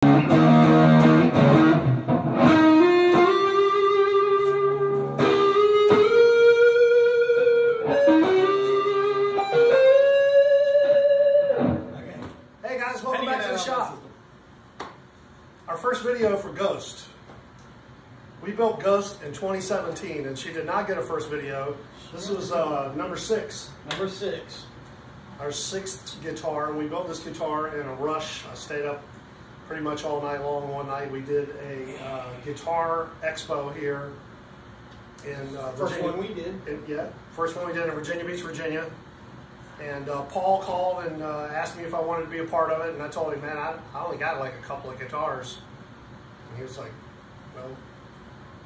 Welcome back to the shop. Our first video for Ghost. We built Ghost in 2017 and she did not get a first video. This was number 6. Number 6. Our 6th guitar. We built this guitar in a rush. I stayed up pretty much all night long. One night we did a guitar expo here in Virginia. First one we did. First one we did in Virginia Beach, Virginia. And Paul called and asked me if I wanted to be a part of it, and I told him, man, I only got like a couple of guitars. And he was like, well,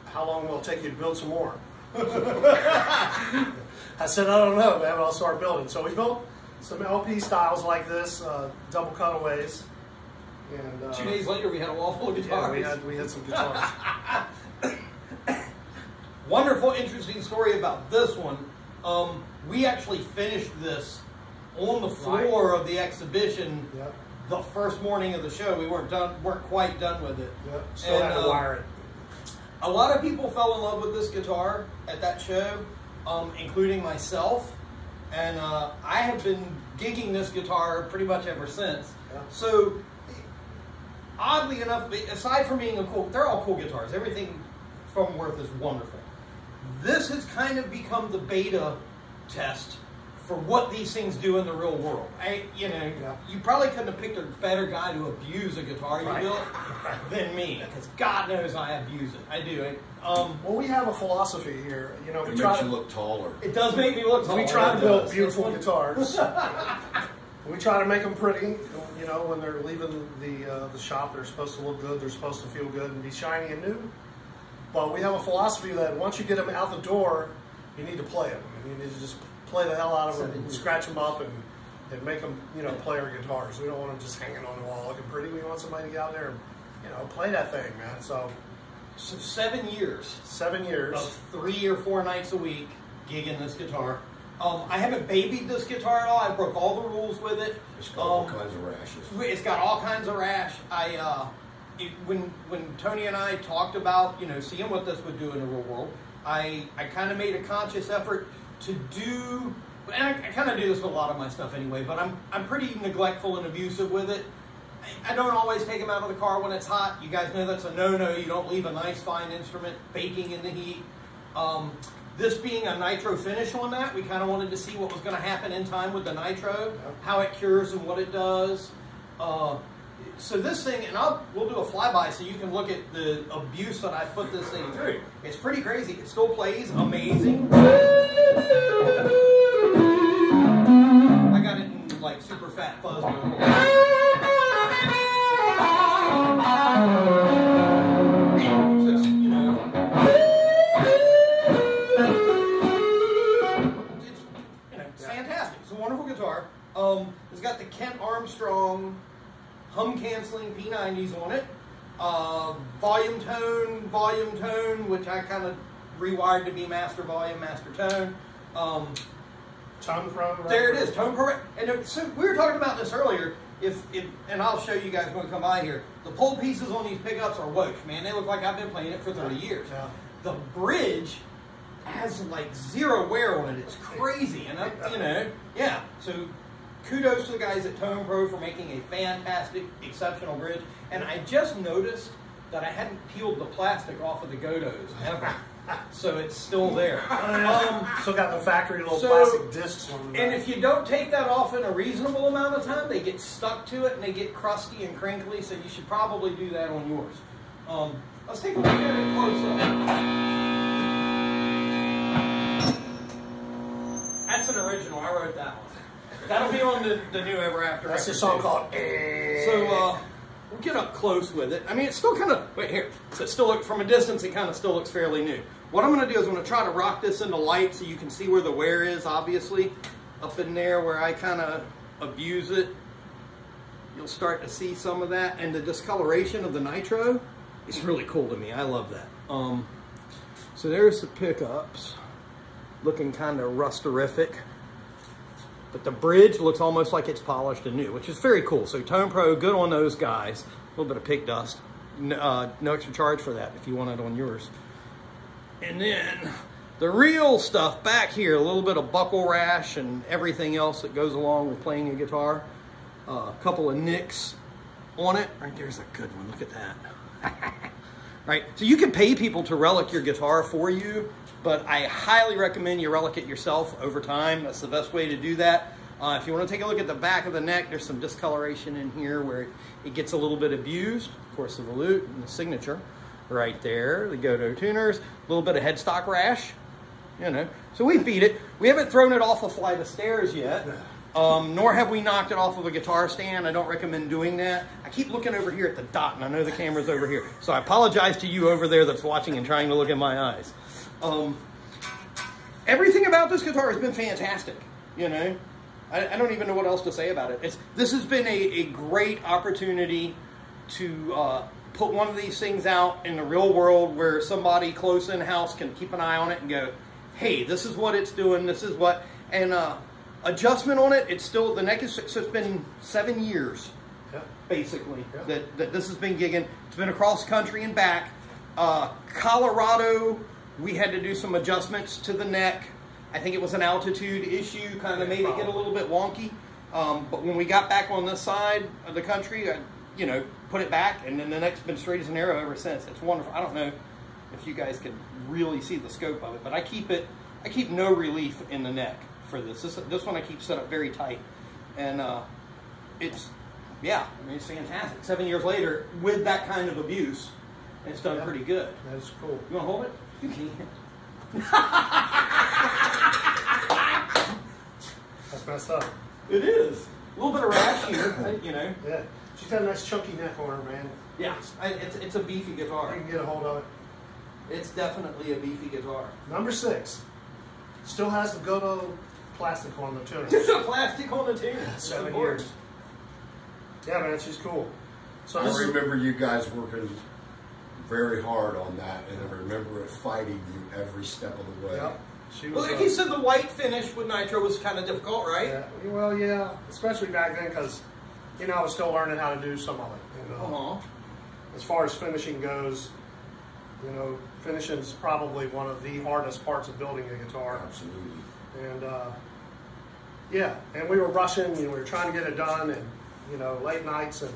how long will it take you to build some more? I said, I don't know, man, but I'll start building. So we built some LP styles like this, double cutaways. And 2 days later, we had a wall full of guitars. Yeah, we had some guitars. Wonderful, interesting story about this one. We actually finished this on the floor of the exhibition the first morning of the show. We weren't quite done with it. Still had to wire it. A lot of people fell in love with this guitar at that show, including myself. And I have been gigging this guitar pretty much ever since. So, oddly enough, aside from being they're all cool guitars. Everything from Worth is wonderful. This has kind of become the beta test for what these things do in the real world. You probably couldn't have picked a better guy to abuse a guitar you built than me, because God knows I abuse it. I do. Well, we have a philosophy here. You know, it makes you look taller. It does make me look taller. We try to build beautiful guitars. We try to make them pretty. You know, when they're leaving the shop, they're supposed to look good. They're supposed to feel good and be shiny and new. But we have a philosophy that once you get them out the door, you need to play them. You need to just play the hell out of them, and scratch them up, and make them, play our guitars. We don't want them just hanging on the wall looking pretty. We want somebody to get out there and, play that thing, man. So 7 years. 7 years. Of 3 or 4 nights a week gigging this guitar. I haven't babied this guitar at all. I broke all the rules with it. It's got all kinds of rashes. It's got all kinds of rash. When Tony and I talked about, seeing what this would do in the real world, I kind of made a conscious effort to do, and I kind of do this with a lot of my stuff anyway, but I'm pretty neglectful and abusive with it. I don't always take them out of the car when it's hot. You guys know that's a no-no. You don't leave a nice, fine instrument baking in the heat. This being a nitro finish on that, we kind of wanted to see what was going to happen in time with the nitro, how it cures and what it does. So this thing, and we'll do a flyby so you can look at the abuse that I put this thing through. It's pretty crazy. It still plays amazing. I got it in like super fat fuzz mode. It's fantastic. It's a wonderful guitar. It's got the Kent Armstrong hum canceling P90s on it. Volume tone, which I kind of rewired to be master volume, master tone. Tone Pro. Right? There it is, Tone Pro. And so we were talking about this earlier. And I'll show you guys when we come by here. The pole pieces on these pickups are woke, man. They look like I've been playing it for 30 years. The bridge has like 0 wear on it. It's crazy, and So kudos to the guys at Tone Pro for making a fantastic, exceptional bridge. And I just noticed that I hadn't peeled the plastic off of the Godos ever. So it's still there. Still got the factory little plastic discs on the back. And if you don't take that off in a reasonable amount of time, they get stuck to it and they get crusty and crinkly, so you should probably do that on yours. Let's take a look at it close up. That's an original. I wrote that one. That'll be on the new Ever After. That's the song called. So we'll get up close with it. I mean, it's still kind of, wait here. So it still looks, from a distance, it kind of still looks fairly new. What I'm going to do is I'm going to try to rock this into light so you can see where the wear is, obviously. Up in there where I kind of abuse it. You'll start to see some of that. And the discoloration of the nitro is really cool to me. I love that. So there's the pickups. Looking kind of rusterific. But the bridge looks almost like it's polished and new, which is very cool. So Tone Pro, good on those guys. little bit of pig dust. No extra charge for that if you want it on yours. And then the real stuff back here, a little bit of buckle rash and everything else that goes along with playing a guitar. A couple of nicks on it. Right there's a good one. Look at that. Right, so you can pay people to relic your guitar for you, but I highly recommend you relic it yourself over time. That's the best way to do that. If you want to take a look at the back of the neck, there's some discoloration in here where it gets a little bit abused. Of course, the volute and the signature right there, the Godot tuners, a little bit of headstock rash, you know. So we beat it. We haven't thrown it off a flight of stairs yet. Nor have we knocked it off of a guitar stand. I don't recommend doing that. I keep looking over here at the dot, and I know the camera's over here. So I apologize to you over there that's watching and trying to look in my eyes. Everything about this guitar has been fantastic, you know. I don't even know what else to say about it. This has been a great opportunity to put one of these things out in the real world where somebody close in-house can keep an eye on it and go, hey, this is what it's doing, this is what, and adjustment on it, it's still, the neck is, so it's been 7 years, basically, that this has been gigging. It's been across country and back. Colorado, we had to do some adjustments to the neck. I think it was an altitude issue, kind of made it get a little bit wonky. But when we got back on this side of the country, I, you know, put it back, and then the neck's been straight as an arrow ever since. It's wonderful. I don't know if you guys can really see the scope of it, but I keep no relief in the neck for this. This one I keep set up very tight, and it's, yeah, I mean, it's fantastic. 7 years later, with that kind of abuse, it's done pretty good. That's cool. You want to hold it? You can. That's messed up. It is. A little bit of rash here, you know. Yeah. She's got a nice chunky neck on her, man. Yeah, it's a beefy guitar. You can get a hold of it. It's definitely a beefy guitar. Number 6. Still has the Godot plastic on the tuner. There's a plastic on the tuner. 7 years. Yeah, man, she's cool. So I remember you guys working very hard on that, and I remember it fighting you every step of the way. Yep. She was, well, like you said, the white finish with nitro was kind of difficult, right? Yeah. Well, yeah, especially back then because, you know, I was still learning how to do some of it. You know? As far as finishing goes, you know, finishing is probably one of the hardest parts of building a guitar. Absolutely. And yeah, and we were rushing, you know, we were trying to get it done, and you know, late nights, and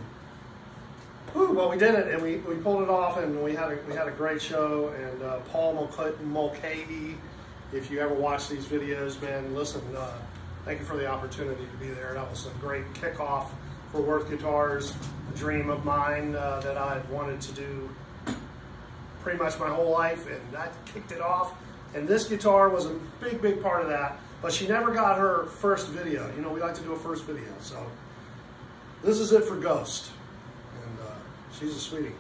well, we did it, and we pulled it off, and we had a great show. And Paul Mulcahy, if you ever watch these videos, man, listen, thank you for the opportunity to be there. That was a great kickoff for Worth Guitars, a dream of mine that I had wanted to do pretty much my whole life, and that kicked it off. And this guitar was a big part of that, but she never got her first video. You know, we like to do a first video, so this is it for Ghost, and she's a sweetie.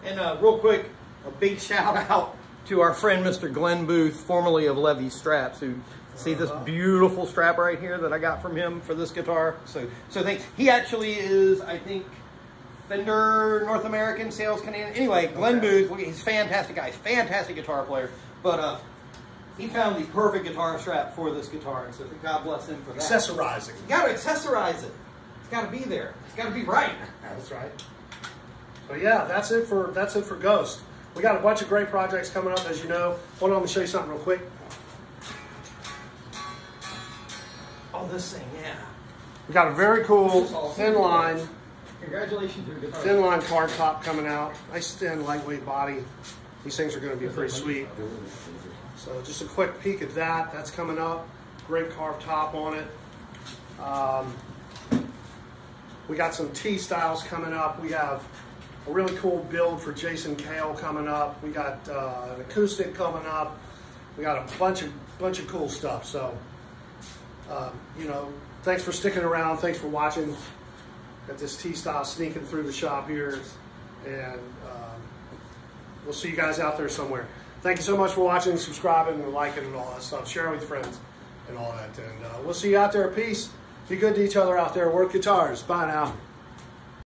And real quick, a big shout out to our friend Mr. Glenn Booth, formerly of Levy's Straps, who see this beautiful strap right here that I got from him for this guitar. So he actually is, I think, Fender North American sales Canadian. Anyway, Glenn Booth, he's a fantastic guy, fantastic guitar player, but he found the perfect guitar strap for this guitar, so God bless him for that. Accessorizing. You got to accessorize it. It's got to be there. It's got to be right. That's right. But yeah, that's it for Ghost. We got a bunch of great projects coming up, as you know. Hold on, let me show you something real quick. Oh, this thing, yeah. We got a very cool thin line. Congratulations, your guitar. Thin line card top coming out. Nice thin, lightweight body. These things are going to be pretty sweet. So just a quick peek at that. That's coming up. Great carved top on it. We got some T-styles coming up. We have a really cool build for Jason Kale coming up. We got an acoustic coming up. We got a bunch of cool stuff. So, you know, thanks for sticking around. Thanks for watching. Got this T-style sneaking through the shop here, and we'll see you guys out there somewhere. Thank you so much for watching, subscribing, and liking, and all that stuff. Share with friends and all that. And we'll see you out there. Peace. Be good to each other out there. Work guitars. Bye now.